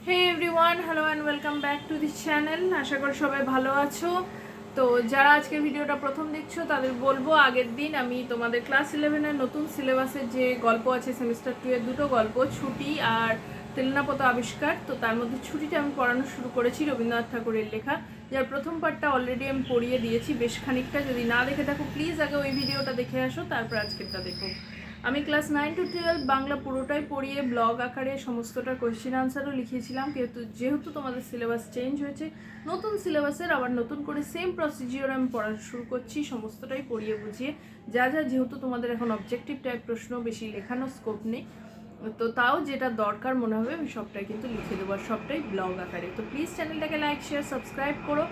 Hey everyone, hello and welcome back to this channel. আশা করি সবাই ভালো আছো। তো যারা আজকের ভিডিওটা প্রথম দেখছো তাদের বলবো, আগের দিন আমি তোমাদের ক্লাস 11-এর নতুন সিলেবাসের যে গল্প আছে সেমিস্টার 2 এর দুটো গল্প, ছুটি আর তেলনাপত আবিষ্কার, তো তার মধ্যে ছুটিটা আমি পড়ানো শুরু করেছি রবীন্দ্রনাথ ঠাকুরের লেখা, যার প্রথম পার্টটা অলরেডি আমি পড়িয়ে দিয়েছি বেশ খানিকটা। যদি না দেখে থাকো প্লিজ আগে ওই ভিডিওটা দেখে আসো, তারপর আজকেরটা দেখো। আমি ক্লাস 9 to 12 বাংলা পুরোটাই পড়িয়ে ব্লগ আকারে সমস্তটা কোয়েশ্চেন আনসারও লিখিয়েছিলাম, যেহেতু তোমাদের সিলেবাস চেঞ্জ হয়েছে, নতুন সিলেবাসের আবার নতুন করে সেম প্রসিজিওর আমি পড়া শুরু করছি, সমস্তটাই পড়িয়ে বুঝিয়ে। যেহেতু তোমাদের এখন অবজেক্টিভ টাইপ প্রশ্ন, বেশি লেখানোর স্কোপ নেই, তো তাও যেটা দরকার মনে হবে আমি সবটাই কিন্তু লিখে দেবো, আর সবটাই ব্লগ আকারে। তো প্লিজ চ্যানেলটাকে লাইক শেয়ার সাবস্ক্রাইব করো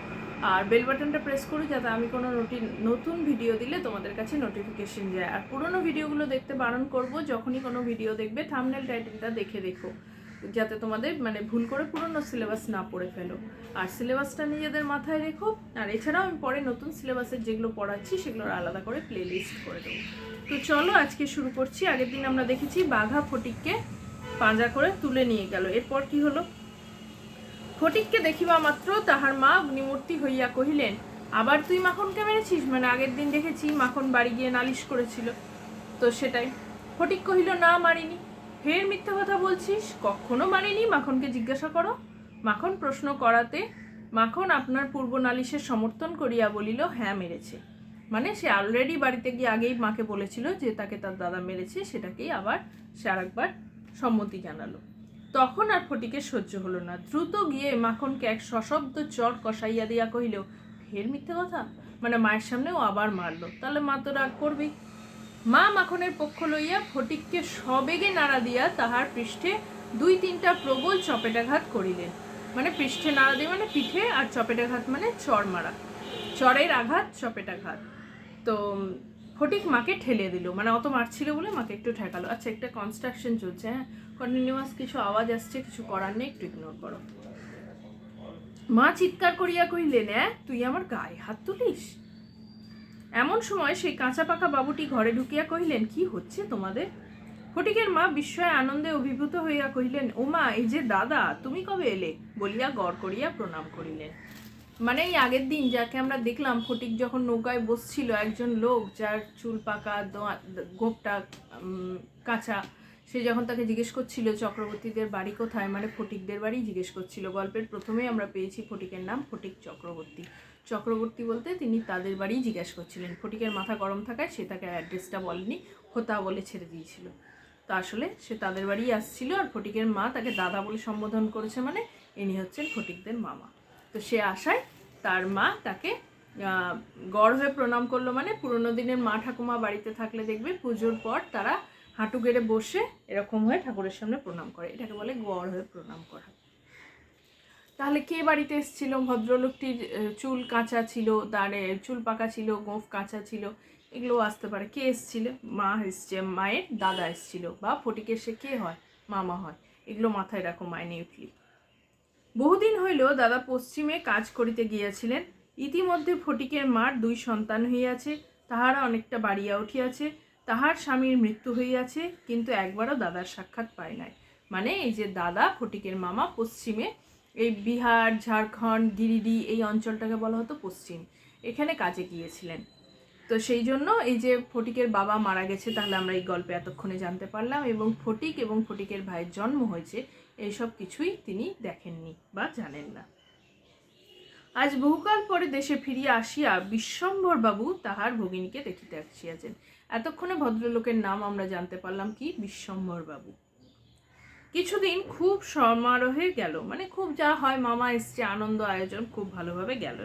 আর বেল বাটনটা প্রেস করো, যাতে আমি কোনো নতুন ভিডিও দিলে তোমাদের কাছে নোটিফিকেশন যায়। আর পুরোনো ভিডিওগুলো দেখতে বারণ করব, যখনই কোনো ভিডিও দেখবে থাম্বনেল টাইটেলটা দেখে দেখো, যাতে তোমাদের ভুল করে পুরোনো সিলেবাস না পড়ে ফেলো। আর সিলেবাসটা নিজেদের মাথায় রেখো। আর এছাড়াও আমি পরে নতুন সিলেবাসের যেগুলো পড়াচ্ছি সেগুলোর আলাদা করে প্লে লিস্ট করে দেবো। তো চলো আজকে শুরু করছি। আগের দিন আমরা দেখেছি বাঘা ফটিককে পাঁজা করে তুলে নিয়ে গেল। এরপর কি হলো? ফটিককে দেখিবা মাত্র তাহার মা অগ্নিমূর্তি হইয়া কহিলেন, আবার তুই মাখনকে মেরেছিস? আগের দিন দেখেছি মাখন বাড়ি গিয়ে নালিশ করেছিল, তো সেটাই। ফটিক কহিল, না মারিনি। ফের মিথ্যা কথা বলছিস? কখনো মারিনি, মাখনকে জিজ্ঞাসা করো। মাখন প্রশ্ন করাতে মাখন আপনার পূর্ব নালিশের সমর্থন করিয়া বলিল, হ্যাঁ মেরেছে। সে অলরেডি বাড়িতে গিয়ে আগেই মাকে বলেছিল যে তাকে তার দাদা মেরেছে, সেটাকেই আবার সে আরেকবার সম্মতি জানালো। তখন আর ফটিকের সহ্য হলো না, দ্রুত গিয়ে মাখনকে এক সশব্দ চর কষাইয়া দিয়া কহিল, ফের মিথ্যে কথা? মায়ের সামনে ও আবার মারলো, তাহলে মা তো রাগ করবেই। মা মাখনের পক্ষ লইয়া ফটিককে সবেগে নাড়া দিয়া তাহার পৃষ্ঠে 2-3টা প্রবল চপেটাঘাত করিলেন। পৃষ্ঠে নাড়া দিয়ে পিঠে, আর চপেটাঘাত চর মারা, চরের আঘাত চপেটাঘাত। তো ফটিক মাকে ঠেলে দিল, অত মারছিল বলে মাকে একটু ঠেকালো। আচ্ছা, একটা কনস্ট্রাকশন চলছে, হ্যাঁ, কন্টিনিউয়াস কিছু আওয়াজ আসছে, কিছু করার নেই, একটু ইগনোর করো। মা চিৎকার করিয়া কহিলেন, তুই আমার গায়ে হাত তুলিস? এমন সময় সেই কাঁচা পাকা বাবুটি ঘরে ঢুকিয়া কহিলেন, কি হচ্ছে তোমাদের? ফটিকের মা বিস্ময়ে আনন্দে অভিভূত হইয়া কহিলেন, ও মা, এই যে দাদা, তুমি কবে এলে? বলিয়া গড় করিয়া প্রণাম করিলেন। এই আগের দিন যাকে আমরা দেখলাম, ফটিক যখন নৌকায় বসছিল, একজন লোক যার চুল পাকা, গোঁপটা কাঁচা, সে যখন তাকে জিজ্ঞেস করছিল চক্রবর্তীদের বাড়ি কোথায়, ফটিকদের বাড়ি জিজ্ঞেস করছিল। গল্পের প্রথমেই আমরা পেয়েছি ফটিকের নাম ফটিক চক্রবর্তী। চক্রবর্তী বলতে তিনি তাদের বাড়ি জিজ্ঞেস করছিলেন। ফটিকের মাথা গরম থাকায় সে তাকে অ্যাড্রেসটা বলেনি, হোতা বলে ছেড়ে দিয়েছিল। তো আসলে সে তাদের বাড়ি আসছিল, আর ফটিকের মা তাকে দাদা বলে সম্বোধন করেছে, ইনি হচ্ছেন ফটিকদের মামা। তো সে আশায় তার মা তাকে গড় হয়ে প্রণাম করলো। পুরোনো দিনের মা ঠাকুমা বাড়িতে থাকলে দেখবে পুজোর পর তারা হাঁটু গেড়ে বসে এরকম হয়ে ঠাকুরের সামনে প্রণাম করে, এটাকে বলে গড় হয়ে প্রণাম করা। তাহলে কে বাড়িতে এসেছিল? ভদ্রলোকটির চুল কাঁচা ছিল, দাঁড়ে চুল পাকা ছিল, গোঁফ কাঁচা ছিল, এগুলো আসতে পারে। কে এসেছিল? মা এসছে, মায়ের দাদা এসেছিল, বা ফটিকের সে কে হয়? মামা হয়। এগুলো মাথায় রাখো, মাইনিউটলি। বহুদিন হইল দাদা পশ্চিমে কাজ করিতে গিয়াছিলেন। ইতিমধ্যে ফটিকের মার 2 সন্তান হইয়াছে, তাহারা অনেকটা বাড়িয়া উঠিয়াছে। তাহার স্বামীর মৃত্যু হইয়াছে, কিন্তু একবারও দাদার সাক্ষাৎ পায় নাই। এই যে দাদা, ফটিকের মামা, পশ্চিমে, এই বিহার, ঝাড়খণ্ড, গিরিডি, এই অঞ্চলটাকে বলা হতো পশ্চিম, এখানে কাজে গিয়েছিলেন। তো সেই জন্য এই যে ফটিকের বাবা মারা গেছে, তাহলে আমরা এই গল্পে এতক্ষণে জানতে পারলাম, এবং ফটিক এবং ফটিকের ভাইয়ের জন্ম হয়েছে, এইসব কিছুই তিনি দেখেননি বা জানেন না। আজ বহুকাল পরে দেশে ফিরিয়া আসিয়া বিশ্বম্ভর বাবু তাহার ভগিনীকে দেখিতে আসিয়াছেন। এতক্ষণে ভদ্রলোকের নাম আমরা জানতে পারলাম, কি? বিশ্বম্ভর বাবু। কিছুদিন খুব সমারোহে গেল, খুব যা হয়, মামা এসছে, আনন্দ আয়োজন খুব ভালোভাবে গেল।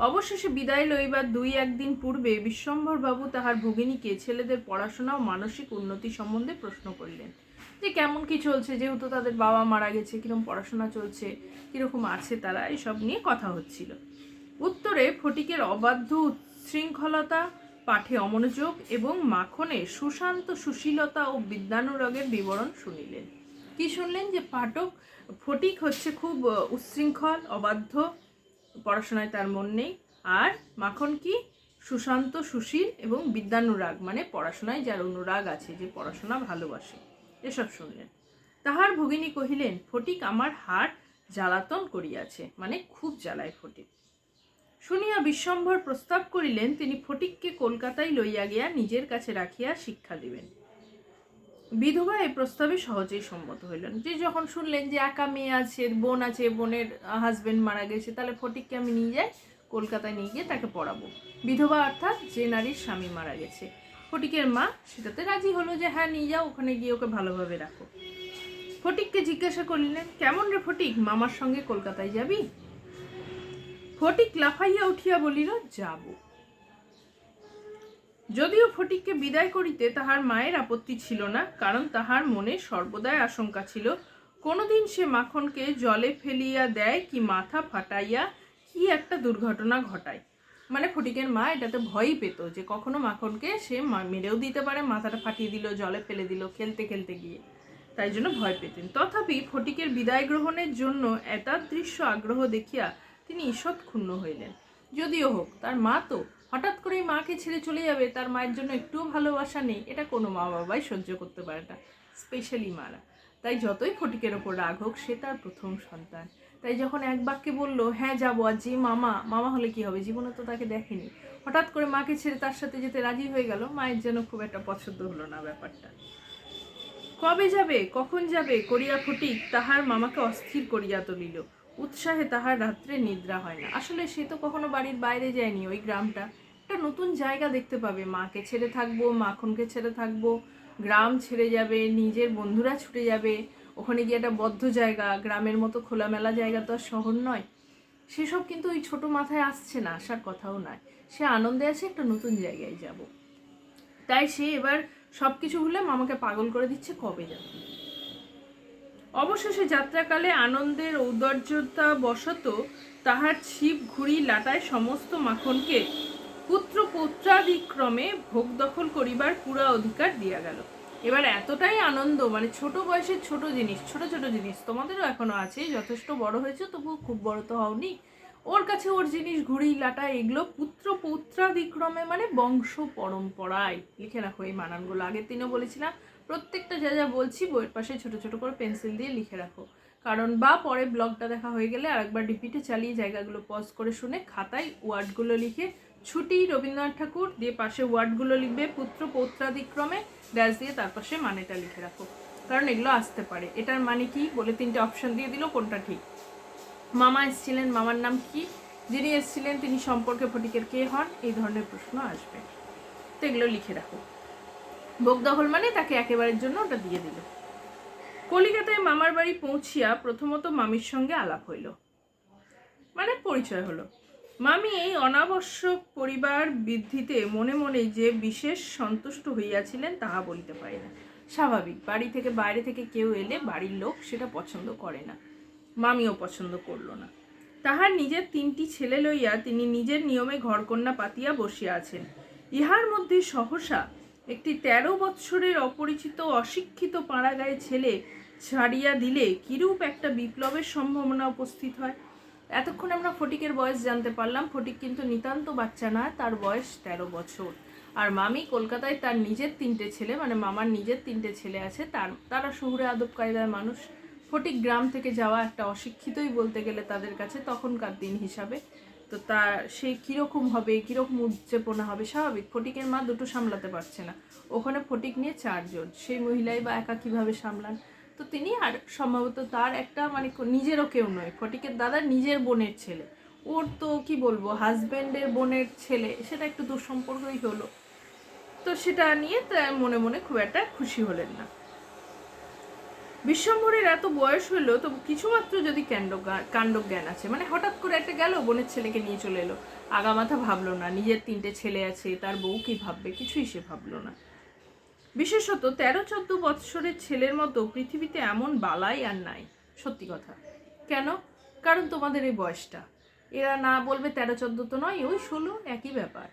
অবশেষে বিদায় লইবার 2-1 দিন পূর্বে বিশ্বম্ভর বাবু তাহার ভগিনীকে ছেলেদের পড়াশোনা ও মানসিক উন্নতি সম্বন্ধে প্রশ্ন করিলেন, যে কেমন কি চলছে, যেহেতু তাদের বাবা মারা গেছে, কিরকম পড়াশোনা চলছে, কিরকম আছে তারা, এইসব নিয়ে কথা হচ্ছিল। উত্তরে ফটিকের অবাধ্য উচ্ছৃঙ্খলতা, পাঠে অমনোযোগ এবং মাখনের সুশান্ত সুশীলতা ও বিদ্যানুরাগের বিবরণ শুনিলেন। কি শুনলেন? যে ফটিক হচ্ছে খুব উচ্ছৃঙ্খল, অবাধ্য, পড়াশোনায় তার মন নেই, আর মাখন কি? সুশান্ত সুশীল এবং বিদ্যানুরাগ, পড়াশোনায় যার অনুরাগ আছে, যে পড়াশোনা ভালোবাসে, এসব শুনলেন। তাহার ভগিনী কহিলেন, ফটিক আমার হাড় জ্বালাতন করিয়াছে, মানে খুব জ্বালায় ফটিক। শুনিয়া বিশ্বম্ভর প্রস্তাব করিলেন, তিনি ফটিককে কলকাতায় লইয়া গিয়া নিজের কাছে রাখিয়া শিক্ষা দিবেন। বিধবা এই প্রস্তাবে সহজেই সম্মত হইলেন। যে যখন শুনলেন যে একা মেয়ে আছে, বোন আছে, বোনের হাজবেন্ড মারা গেছে, তাহলে ফটিককে আমি নিয়ে যাই, কলকাতায় নিয়ে গিয়ে তাকে পড়াবো। বিধবা অর্থাৎ যে নারীর স্বামী মারা গেছে। ফটিকের মা সেটাতে রাজি হলো যে হ্যাঁ নিয়ে যাও, ওখানে গিয়ে ওকে ভালোভাবে রাখো। ফটিককে জিজ্ঞাসা করিলেন, কেমন রে ফটিক, মামার সঙ্গে কলকাতায় যাবি? ফটিক লাফাইয়া উঠিয়া বলিল, যাব। যদিও ফটিককে বিদায় করিতে তাহার মায়ের আপত্তি ছিল না, কারণ তাহার মনে সর্বদাই আশঙ্কা ছিল কোনোদিন সে মাখনকে জলে ফেলিয়া দেয় কি মাথা ফাটাইয়া কি একটা দুর্ঘটনা ঘটায়। মানে ফটিকের মা এটাতে ভয়ই পেত যে কখনো মাখনকে সে মেরেও দিতে পারে, মাথাটা ফাটিয়ে দিল, জলে ফেলে দিল খেলতে খেলতে গিয়ে, তাই জন্য ভয় পেতেন। তথাপি ফটিকের বিদায় গ্রহণের জন্য এতাদৃশ্য আগ্রহ দেখিয়া তিনি ঈষৎ ক্ষুণ্ণ হইলেন। যদিও হোক, তার মা তো, হঠাৎ করেই মাকে ছেড়ে চলে যাবে, তার মায়ের জন্য একটুও ভালোবাসা নেই, এটা কোনো মা বাবাই সহ্য করতে পারে না, স্পেশালি মারা। তাই যতই ফটিকের ওপর রাগ হোক, সে তার প্রথম সন্তান। তাই যখন এক বাক্যে বলল হ্যাঁ যাবো, আর যে মামা হলে কি হবে, জীবনে তো তাকে দেখেনি, হঠাৎ করে মাকে ছেড়ে তার সাথে যেতে রাজি হয়ে গেল, মায়ের যেন খুব একটা পছন্দ হলো না ব্যাপারটা। কবে যাবে, কখন যাবে করিয়া ফটিক তাহার মামাকে অস্থির করিয়া তুলিল। উৎসাহে তাহার রাত্রে নিদ্রা হয় না। আসলে সে তো কখনো বাড়ির বাইরে যায়নি, ওই গ্রামটা একটা নতুন জায়গা দেখতে পাবে, মাকে ছেড়ে থাকবো, মাখনকে ছেড়ে থাকবো, গ্রাম ছেড়ে যাবে, নিজের বন্ধুরা ছুটে যাবে, ওখানে গিয়ে একটা বদ্ধ জায়গা, গ্রামের মতো খোলামেলা জায়গা তো আর শহর নয়, সেসব কিন্তু ওই ছোট মাথায় আসছে না, আসার কথাও নয়। সে আনন্দে আছে একটা নতুন জায়গায় যাব। তাই সে এবার সবকিছু ভুলে মামাকে পাগল করে দিচ্ছে কবে যাবে। অবশেষে যাত্রাকালে আনন্দের ঔদার্যতা বশত তাহার ছিপ ঘুড়ি লাটায় সমস্ত মাখনকে পুত্র পৌত্রাদিক্রমে ভোগ দখল করিবার পুরা অধিকার দিয়া গেল। এবার এতটাই আনন্দ, মানে ছোট বয়সের ছোট জিনিস, ছোট ছোট জিনিস তোমাদেরও এখনো আছে, যথেষ্ট বড় হয়েছে তবু খুব বড় তো হওনি, ওর কাছে ওর জিনিস ঘুড়ি লাটা এগুলো পুত্র পৌত্রাদিক্রমে, মানে বংশ পরম্পরায়। লিখে রাখো এই মানানগুলো, আগের দিনও বলেছিলাম, প্রত্যেকটা যা যা বলছি বইয়ের পাশে ছোট ছোট করে পেন্সিল দিয়ে লিখে রাখো, কারণ বা পরে ব্লগটা দেখা হয়ে গেলে আরেকবার রিপিটে চালিয়ে জায়গাগুলো পজ করে শুনে খাতায় ওয়ার্ডগুলো লিখে, ছুটি রবীন্দ্রনাথ ঠাকুর দিয়ে পাশে ওয়ার্ডগুলো লিখবে, পুত্র পৌত্রাদিক্রমে ড্যাশ দিয়ে তার পাশে মানেটা লিখে রাখো, কারণ এগুলো আসতে পারে। এটার মানে কি বলে 3টে অপশন দিয়ে দিল, কোনটা ঠিক। মামা এসেছিলেন, মামার নাম কি, যিনি এসেছিলেন তিনি সম্পর্কে ফটিকের কে হন, এই ধরনের প্রশ্ন আসবে, তো এগুলো লিখে রাখো। ভোগ দখল মানে তাকে একেবারের জন্য ওটা দিয়ে দিল। কলিকাতায় মামার বাড়ি পৌঁছিয়া প্রথমত মামির সঙ্গে আলাপ হইল, মানে পরিচয় হলো। মামি এই অনাবশ্যক পরিবার বৃদ্ধিতে মনে মনে যে বিশেষ সন্তুষ্ট হইয়াছিলেন তাহা বলিতে পারি না। স্বাভাবিক, বাড়ি থেকে বাইরে থেকে কেউ এলে বাড়ির লোক সেটা পছন্দ করে না, মামিও পছন্দ করল না। তাহার নিজের 3টি ছেলে লইয়া তিনি নিজের নিয়মে ঘরকন্যা পাতিয়া বসিয়া আছেন। ইহার মধ্যে সহসা একটি 13 বৎসরের অপরিচিত অশিক্ষিত পাড়াগাঁয়ে ছেলে ছাড়িয়া দিলে কিরূপ একটা বিপ্লবের সম্ভাবনা উপস্থিত হয়। এতক্ষণ আমরা ফটিকের বয়স জানতে পারলাম, ফটিক কিন্তু নিতান্ত বাচ্চা না, তার বয়স 13 বছর। আর মামি কলকাতায় তার নিজের 3টে ছেলে, মানে মামার নিজের 3টে ছেলে আছে, তারা শহুরে আদব কায়দার মানুষ। ফটিক গ্রাম থেকে যাওয়া একটা অশিক্ষিতই বলতে গেলে তাদের কাছে তখনকার দিন হিসাবে, তো তার সে কীরকম হবে, কীরকম উদ্দীপনা হবে, স্বাভাবিক। ফটিকের মা দুটো সামলাতে পারছে না, ওখানে ফটিক নিয়ে 4 জন, সেই মহিলাই বা একা কীভাবে সামলান। তো তিনি আর সম্ভবত তার একটা মানে নিজেরও কেউ নয়, ফটিকের দাদার নিজের বোনের ছেলে, ওর তো কি বলবো হাজব্যান্ডের বোনের ছেলে, সেটা একটু দুঃসম্পর্কই হলো, তো সেটা নিয়ে মনে মনে খুব একটা খুশি হলেন না। বিশ্বম্ভরের এত বয়স হইল তবু কিছুমাত্র যদি কাণ্ডজ্ঞান আছে, মানে হঠাৎ করে একটা গেল বোনের ছেলেকে নিয়ে চলে এলো, আগামাথা ভাবলো না, নিজের 3টে ছেলে আছে, তার বউ কি ভাববে, কিছুই সে ভাবলো না। বিশেষত 13-14 বৎসরের ছেলের মতো পৃথিবীতে এমন বালাই আর নাই, সত্যি কথা। কেন? কারণ তোমাদের এই বয়সটা, এরা না বলবে 13-14 তো নয়, ওই 16, একই ব্যাপার।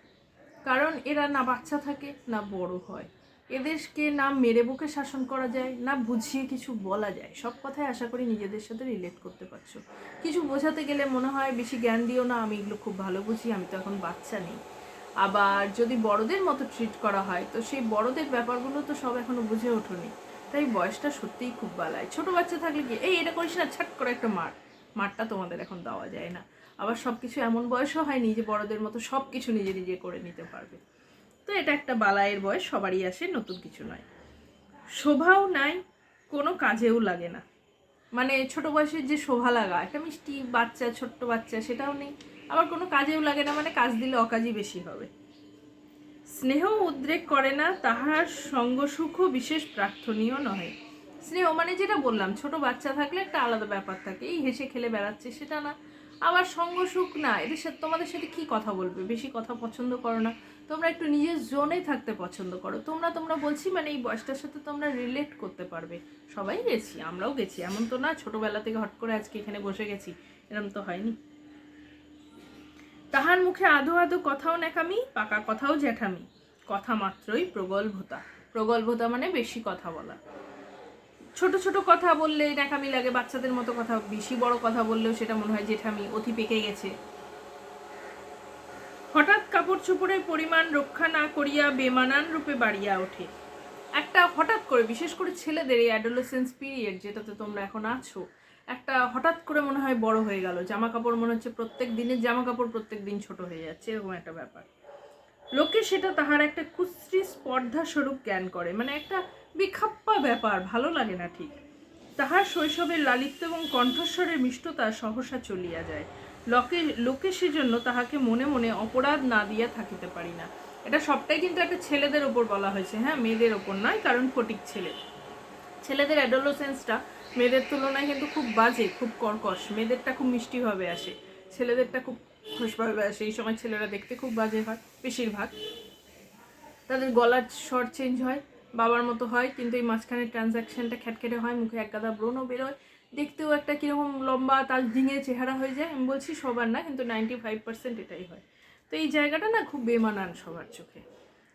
কারণ এরা না বাচ্চা থাকে না বড় হয়, এদেরকে না মেরে বুকে শাসন করা যায়, না বুঝিয়ে কিছু বলা যায়। সব কথাই আশা করি নিজেদের সাথে রিলেট করতে পারছো। কিছু বোঝাতে গেলে মনে হয় বেশি জ্ঞান দিও না, আমি এগুলো খুব ভালো বুঝি, আমি তো এখন বাচ্চা নেই। আবার যদি বড়দের মতো ট্রিট করা হয় তো সেই বড়দের ব্যাপারগুলো তো সব এখনো বুঝে ওঠোনি, তাই বয়সটা সত্যিই খুব বালায়। ছোটো বাচ্চা থাকলে কি এই এটা করিস না, ছাট করে একটা মারটা তোমাদের এখন দেওয়া যায় না। আবার সব কিছু এমন বয়সও হয়নি যে বড়দের মতো সব কিছু নিজে নিজে করে নিতে পারবে। তো এটা একটা বালায়ের বয়স, সবারই আসে, নতুন কিছু নয়। শোভাও নাই, কোনো কাজেও লাগে না। মানে ছোট বয়সের যে শোভা লাগা, একটা মিষ্টি বাচ্চা, ছোট্ট বাচ্চা, সেটাও নেই। আবার কোনো কাজেও লাগে না, মানে কাজ দিলে অকাজই বেশি হবে। স্নেহ উদ্রেক করে না, তাহার সঙ্গ সুখও বিশেষ প্রার্থনীয় নহে। স্নেহ মানে যেটা বললাম, ছোট বাচ্চা থাকলে একটা আলাদা ব্যাপার থাকে, এই হেসে খেলে বেড়াচ্ছে সেটা না। আবার সঙ্গ সুখ না, এদের সাথে তোমাদের সাথে কি কথা বলবে, বেশি কথা পছন্দ করো না, তোমরা একটু নিজের জোনে থাকতে পছন্দ করো। তোমরা বলছি মানে এই বয়সটার সাথে তোমরা রিলেট করতে পারবে। সবাই গেছি, আমরাও গেছি, এমন তো না ছোটবেলা থেকে হট করে আজকে এখানে বসে গেছি, এরম তো হয়নি। তাহার মুখে আধো আধো কথাও ন্যাকামি, পাকা কথাও জ্যাঠামি, কথা মাত্রই প্রগল্ভতা। প্রগল্ভতা মানে বেশি কথা বলা। ছোট ছোট কথা বললে ন্যাকামি লাগে, বাচ্চাদের মতো কথা, বেশি বড় কথা বললেও সেটা মনে হয় জেঠামি, অতি পেকে গেছে। হঠাৎ কাপড় চোপড়ের পরিমাণ রক্ষা না করিয়া বেমানান রূপে বাড়িয়া ওঠে। একটা হঠাৎ করে, বিশেষ করে ছেলেদের এই অ্যাডোলেসেন্স পিরিয়ড যেটাতে তোমরা এখন আছো, একটা হঠাৎ করে মনে হয় বড় হয়ে গেল, জামা কাপড় মনে হচ্ছে প্রত্যেক দিনের জামা কাপড় প্রত্যেক দিন ছোট হয়ে যাচ্ছে, এরকম একটা ব্যাপার। লোকে সেটা তাহার একটা কুশ্রী স্পর্ধা স্বরূপ জ্ঞান করে, মানে একটা বিখাপ্পা ব্যাপার, ভালো লাগে না ঠিক। তাহার শৈশবের লালিত্য এবং কণ্ঠস্বরের মিষ্টতা সহসা চলিয়া যায়। লোকে সেজন্য তাহাকে মনে মনে অপরাধ না দিয়া থাকিতে পারি না। এটা সবটাই কিন্তু একটা ছেলেদের ওপর বলা হয়েছে, হ্যাঁ, মেয়েদের ওপর নয়, কারণ ফটিক ছেলেদের অ্যাডোলেসেন্সটা মেয়েদের তুলনায় কিন্তু খুব বাজে, খুব কর্কশ। মেয়েদেরটা খুব মিষ্টিভাবে আসে, ছেলেদেরটা খুব খুশভাবে আসে। এই সময় ছেলেরা দেখতে খুব বাজে হয়, বেশিরভাগ তাদের গলার স্বর চেঞ্জ হয়, বাবার মতো হয়, কিন্তু এই মাঝখানে ট্রানজ্যাকশনটা খ্যাটখ্যাটে হয়, মুখে এক গাদা ব্রণও বেরোয়, দেখতেও একটা কীরকম লম্বা তাল ঝিঙে চেহারা হয়ে যায়। আমি বলছি সবার না, কিন্তু 95% এটাই হয়। তো এই জায়গাটা না খুব বেমানান সবার চোখে,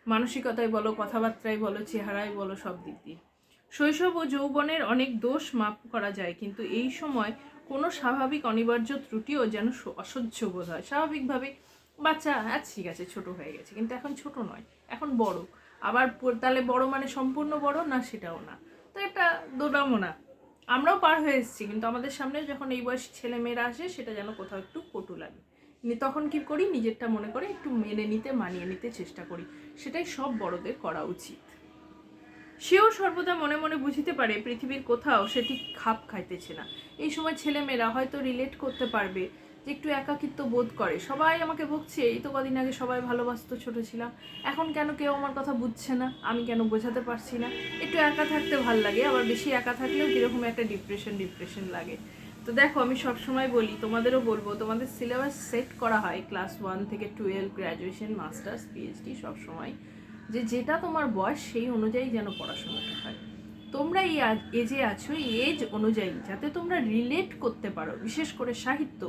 মানসিকতায় বলো, কথাবার্তায় বলো, চেহারায় বলো, সব দিক দিয়ে। শৈশব ও যৌবনের অনেক দোষ মাপ করা যায়, কিন্তু এই সময় কোনো স্বাভাবিক অনিবার্য ত্রুটিও যেন অসহ্য বোধ হয়। স্বাভাবিকভাবে বাচ্চা ঠিক আছে, ছোট হয়ে গেছে, কিন্তু এখন ছোট নয়, এখন বড়। আবার তাহলে বড় মানে সম্পূর্ণ বড় না, সেটাও না। তো এটা দোটামো না, আমরাও পার হয়ে এসেছি, কিন্তু আমাদের সামনে যখন এই বয়সী ছেলে মেয়েরা আসে, সেটা যেন কোথাও একটু কটু লাগে। তখন কি করি, নিজেরটা মনে করে একটু মেনে নিতে, মানিয়ে নিতে চেষ্টা করি। সেটাই সব বড়দের করা উচিত। সেও সর্বদা মনে মনে বুঝিতে পারে পৃথিবীর কোথাও সে ঠিক খাপ খাইতেছে না। এই সময় ছেলেমেয়েরা হয়তো রিলেট করতে পারবে যে একটু একাকিত্ব বোধ করে। সবাই আমাকে বকছে, এই তো কদিন আগে সবাই ভালোবাসতো, ছোট ছিলাম, এখন কেন কেউ আমার কথা বুঝছে না, আমি কেন বোঝাতে পারছি না। একটু একা থাকতে ভাল লাগে, আবার বেশি একা থাকলেও কীরকম একটা ডিপ্রেশন লাগে। তো দেখো, আমি সবসময় বলি, তোমাদেরও বলবো, তোমাদের সিলেবাস সেট করা হয় ক্লাস 1 থেকে 12, গ্র্যাজুয়েশন, মাস্টার্স, পিএইচডি, সবসময় যেটা তোমার বয়স সেই অনুযায়ী যেন পড়াশোনাটা হয়। তোমরা এই এজে আছো, এই এজ অনুযায়ী যাতে তোমরা রিলেট করতে পারো। বিশেষ করে সাহিত্য,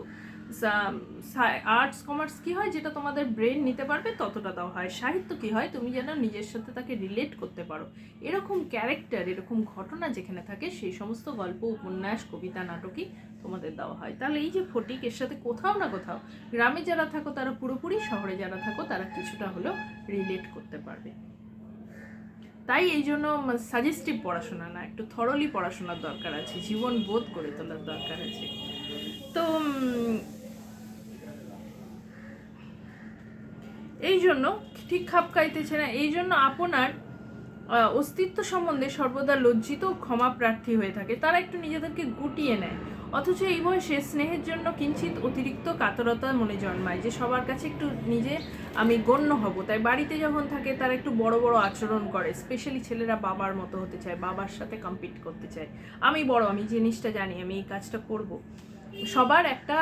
আর্টস কমার্স কি হয়, যেটা তোমাদের ব্রেন নিতে পারবে ততটা দাও হয়। সাহিত্য কি হয়, তুমি যেন নিজের সাথে তাকে রিলেট করতে পারো। এরকম ক্যারেক্টার, এরকম ঘটনা যেখানে থাকে, সেই সমস্ত গল্প, উপন্যাস, কবিতা, নাটকই তোমাদের দেওয়া হয়। তাহলে এই যে ফটিক, এর সাথে কোথাও না কোথাও, গ্রামে যারা থাকো তারা পুরোপুরি, শহরে যারা থাকো তারা কিছুটা হলেও রিলেট করতে পারবে। তাই এই জন্য সাজেস্টিভ পড়াশোনা না, একটু থরলি পড়াশোনার দরকার আছে, জীবন বোধ করে তোলার দরকার আছে। তো এই জন্য ঠিক খাপ খাইতেছে না, এই জন্য আপনার অস্তিত্ব সম্বন্ধে সর্বদা লজ্জিত, ক্ষমা প্রার্থী হয়ে থাকে। তারা একটু নিজেদেরকে গুটিয়ে নেয়। অথচ এই বয়সে স্নেহের জন্য কিঞ্চিত অতিরিক্ত কাতরতা মনে জন্মায়, যে সবার কাছে একটু আমি গণ্য হব। তাই বাড়িতে যখন থাকে তারা একটু বড় বড় আচরণ করে। স্পেশালি ছেলেরা বাবার মতো হতে চায়, বাবার সাথে কম্পিট করতে চায়। আমি বড়, আমি জিনিসটা জানি, আমি এই কাজটা করব। সবার একটা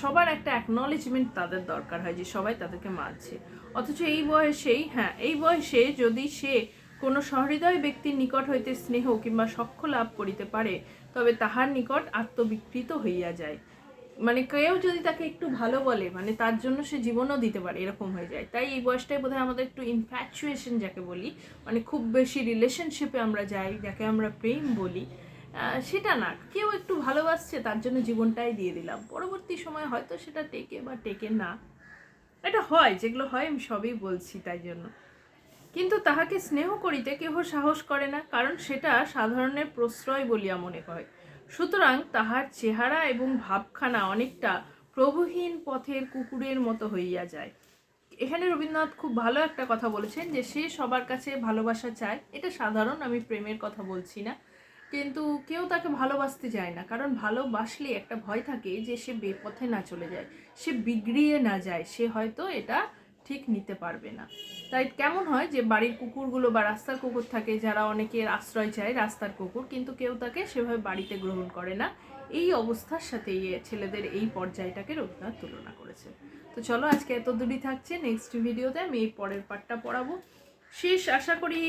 সবার একটা অ্যাকনলেজমেন্ট তাদের দরকার হয়, যে সবাই তাদেরকে মানছে। অথচ এই বয়সে যদি সে কোনো সহৃদয় ব্যক্তির নিকট হইতে স্নেহ কিংবা সখ্য লাভ করিতে পারে, তবে তাহার নিকট আত্মবিকৃত হইয়া যায়। মানে কেউ যদি তাকে একটু ভালো বলে, মানে তার জন্য সে জীবনও দিতে পারে, এরকম হয়ে যায়। তাই এই বয়সটাই বোধহয় আমাদের একটু ইনফ্যাচুয়েশন যাকে বলি, মানে খুব বেশি রিলেশনশিপে আমরা যাই, যাকে আমরা প্রেম বলি, সেটা না, কেউ একটু ভালোবাসছে তার জন্য জীবনটাই দিয়ে দিলাম। পরবর্তী সময় হয়তো সেটা টেকে বা টেকে না, এটা হয়, যেগুলো হয় আমি সবই বলছি তাই জন্য। কিন্তু তাহাকে স্নেহ করিতে কেহ সাহস করে না, কারণ সেটা সাধারণের প্রশ্রয় বলিয়া মনে করে। সুতরাং তাহার চেহারা এবং ভাবখানা অনেকটা প্রভুহীন পথের কুকুরের মতো হইয়া যায়। এখানে রবীন্দ্রনাথ খুব ভালো একটা কথা বলেছেন যে সে সবার কাছে ভালোবাসা চায়। এটা সাধারণ, আমি প্রেমের কথা বলছি না, কিন্তু কেউ তাকে ভালোবাসতে চায় না, কারণ ভালোবাসলে একটা ভয় থাকে যে সে বেপথে না চলে যায়, সে বিগড়িয়ে না যায়, সে হয়তো এটা ঠিক নিতে পারবে না। তাই কেমন হয় যে বাড়ির কুকুরগুলো বা রাস্তার কুকুর থাকে, যারা অনেকের আশ্রয় চায়, রাস্তার কুকুর, কিন্তু কেউ তাকে সেভাবে বাড়িতে গ্রহণ করে না। এই অবস্থার সাথে ছেলেদের এই পর্যায়টাকে রবীন্দ্রনাথ তুলনা করেছে। তো চলো আজকে এত দূরই থাকছে, নেক্সট ভিডিওতে আমি এই পরের পার্টটা পড়াবো। শেষ আশা করি